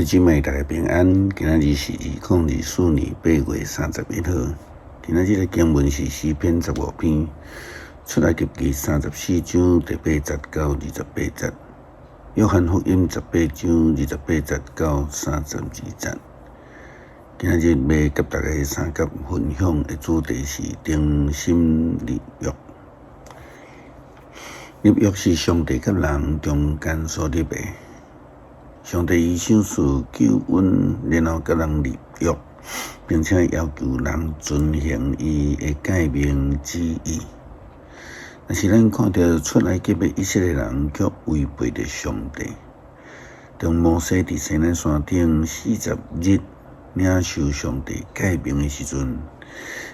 姊妹大家平安，今仔日是2024年8月31号。今仔日的经文是诗篇15篇，出埃及記34章第8節到28節，約翰福音18章28節到32節。今仔日要甲大家三角分享的主題是定心立約。立約是上帝甲人中間所立的。上帝以賞賜救恩，然後甲人立約，並且要求人遵行伊的誡命旨意。但是咱看到出埃及的以色列人卻違背着上帝，當摩西佇西奈山頂40日領受上帝誡命的時陣，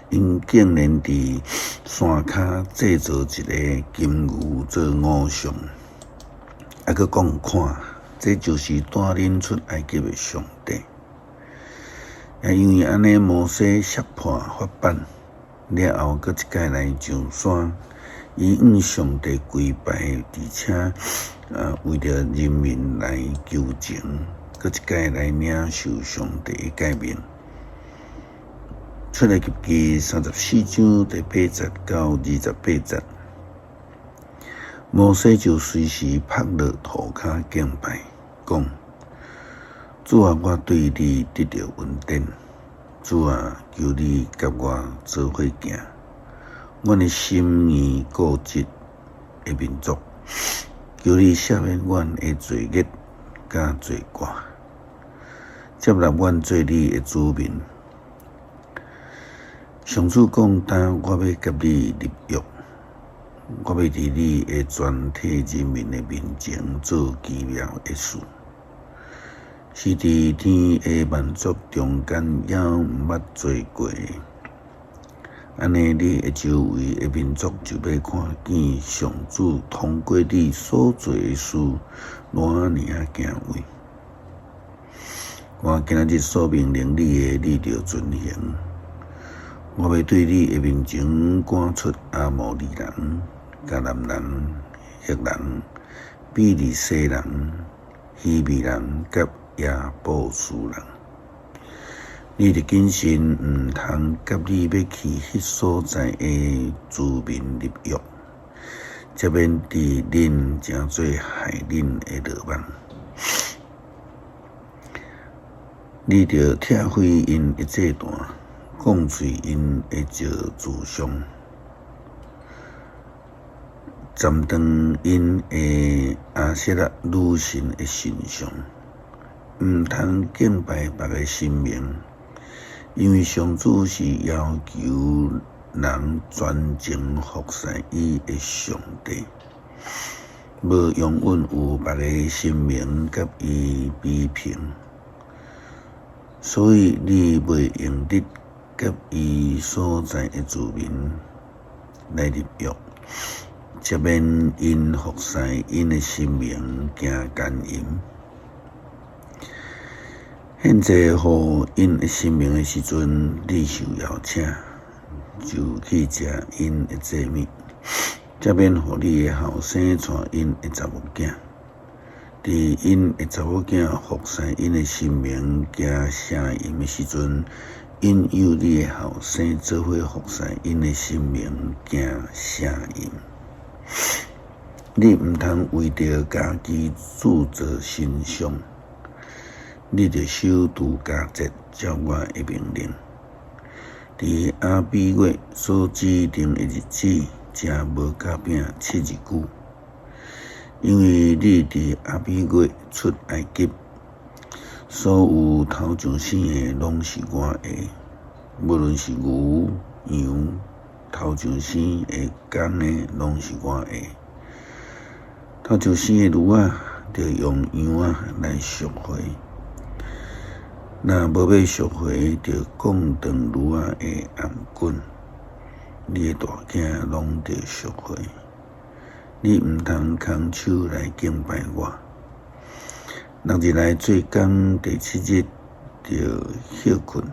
因竟然佇山骹製造一個金牛做偶像，還佫講看。這就是帶領出埃及的上帝。也因為安尼，摩西摔破法版了後，閣一概來上山，以向上帝跪拜，而且為着人民來求情，閣一概來領受上帝的誡命。出埃及記34章第8節到28節，摩西就隨時趴落土骹敬拜。講，主啊，我對你得到恩典，主啊，求你甲我做伙行。阮的心意固執的民族，求你赦免阮的罪孽甲罪過，接納阮做你的子民。上主講，當我要甲你立約，我要佇你的全體人民的面前做奇妙的事。是佇天的萬族中間也毋捌做過，安尼你的周圍的民族就要看見上主通過你所做的事，偌爾敬畏。我今日所命令你的，你着遵行。我要對你的面前趕出阿摩利人、迦南人、赫人、比利洗人、希未人甲耶布斯人，你的謹慎毋通甲你要去迄所在的子民立約，才免佇恁誠做害恁的落網。你着拆毀因的祭壇，講碎因的石柱像，斬斷因的亞舍拉女神的神像。毋通敬拜別個神明，因為上主是要求人專情服侍伊的上帝，無永遠有別個神明甲伊比拼，所以你袂用得甲伊所在的子民來立約，才免因服侍因的神明驚奸淫。獻祭予因的神明的時陣，你受邀請，就去食因的祭物，才免予你的後生帶因的查某囝，佇因的查某囝服侍因的神明加聲音的時陣，引誘你的後生做伙服侍因的神明加聲音。你毋通為着家己鑄造神像。你着守除酵節，照我的命令，佇亞比月所指定的日子，食無甲餅7日久，因為你佇亞比月出埃及，所有頭上生的攏是我的，無論是牛、羊，頭上生的公的攏是我的，頭上生的驢仔，着用羊仔來贖回。若無要贖回，就降斷驢仔的頷頸，你的大囝攏着贖回。你毋通空手來敬拜我。6日來做工，第7日着歇困，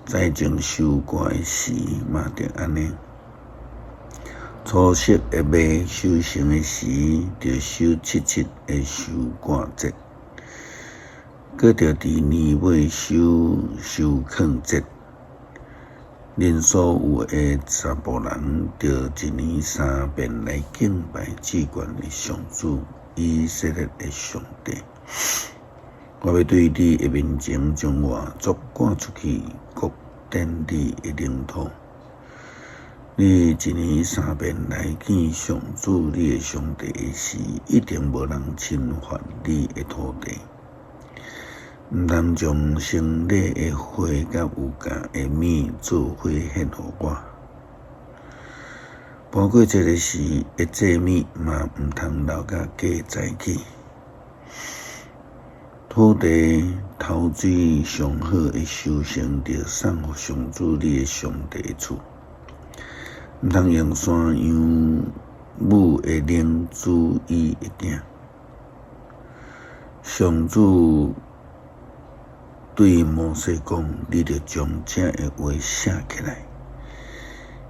再種收割的時嘛着安尼。初七的未收成的時，着守7日的收割節。搁着伫年尾收藏节，恁所有的查甫人，着一年3遍来敬拜至高的上主以色列的上帝。我要对你的面前将我族赶出去各典你的领土。你一年3遍来见上主你的上帝时，一定无人侵犯你的土地。毋通将生理的火甲有价的物做伙献予我。搬过节的时的祭物嘛毋通留甲假早起。土地头水上好的收成，着送予上主你的上帝的厝。毋通用山羊母的灵主伊的囝。上主对摩西讲：“你着将这的话写起来，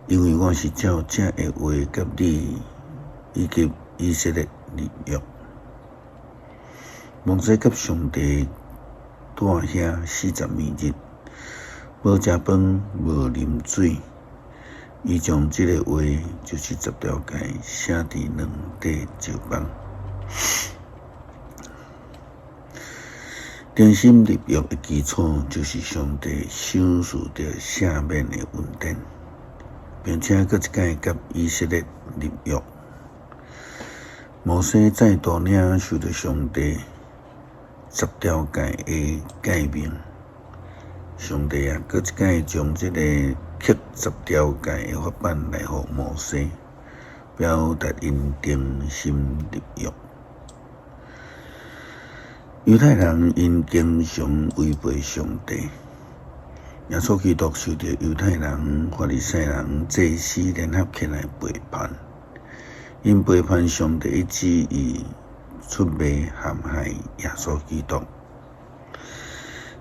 因为我是照这的话甲你以及以色列立约。”摩西甲上帝住遐40日，无食饭，无啉水。伊将这个话，就是10条诫，写伫2块石板。定心立约的基础，就是上帝赏赐着赦免的恩典，并且搁一届甲以色列立约。摩西再度领受着上帝10条诫的诫命。上帝搁一届将这个刻10条诫的法版来予摩西，表达因定心立约。犹太人因经常违背上帝，耶稣基督受到犹太人、法利赛人、祭司联合起来背叛，因背叛上帝的旨意，出卖陷害耶稣基督。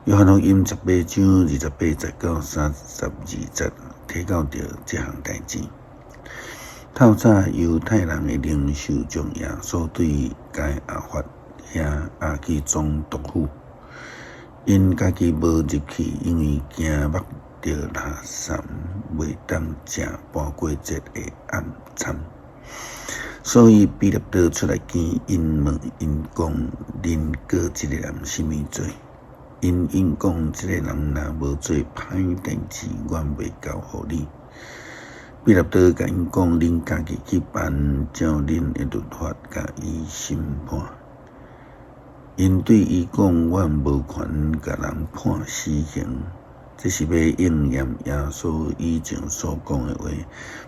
约翰福音18章28节到32节提到着这项代志。透早犹太人的领袖将耶稣对该亚法遐亚基宗毒死，因家己无入去，因为惊目着垃圾，袂当食搬过节的暗餐。所以彼拉多出来见因问因讲：恁过这个人什么罪？因讲这个人若无做歹代志，我袂交互你。彼拉多甲因讲：恁家己去办，照恁的律法甲伊审判。因对伊讲：我无权甲人判死刑。这是要应验耶稣以前所讲的话，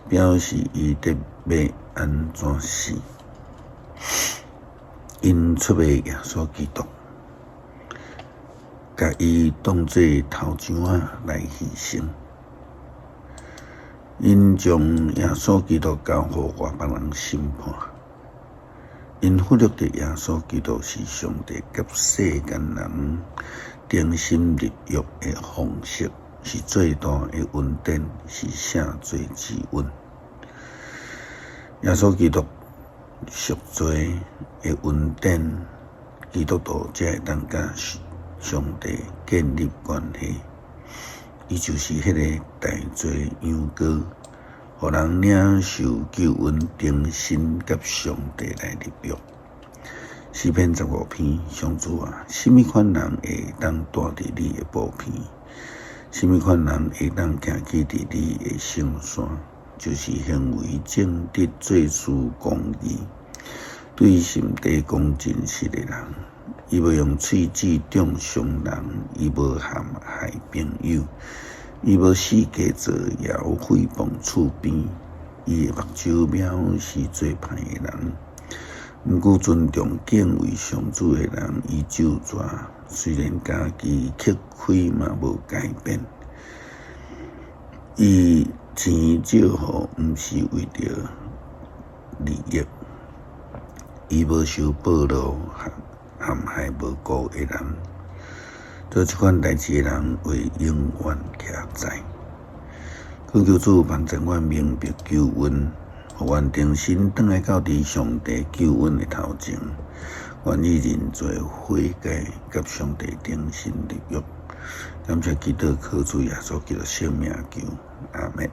表示伊得要安怎死。因出卖耶稣基督，甲伊当作头上仔来牺牲。因将耶稣基督交予外邦人审判。因忽略着耶稣基督是上帝甲世间人定心立约的方式，是最大的恩典，是赦罪之恩。耶稣基督赎罪的恩典，基督徒才会当甲上帝建立关系。伊就是迄个大罪羊羔，互人领受救恩，定心甲上帝来立约。诗篇15篇，上主啊，什么款人会当住伫你的步边？什么款人会当行去伫你的圣山？就是行为正直、做事公义、对心地公正实的人。伊无用喙齿中伤人，伊无陷害朋友，伊无四界造谣诽谤厝边，伊的目睭藐视做歹的人。毋过尊重敬畏上主的人，伊咒诅虽然家己刻开嘛无改变。伊钱借予毋是为着利益，伊无受暴露陷害无辜的人。做这款代志的人会永远徛在。恳求主帮助我明白救恩，互阮定心转来到伫上帝救恩的头前。愿意认罪悔改，甲上帝定心立约。感谢基督靠主耶稣基督圣名求，阿门。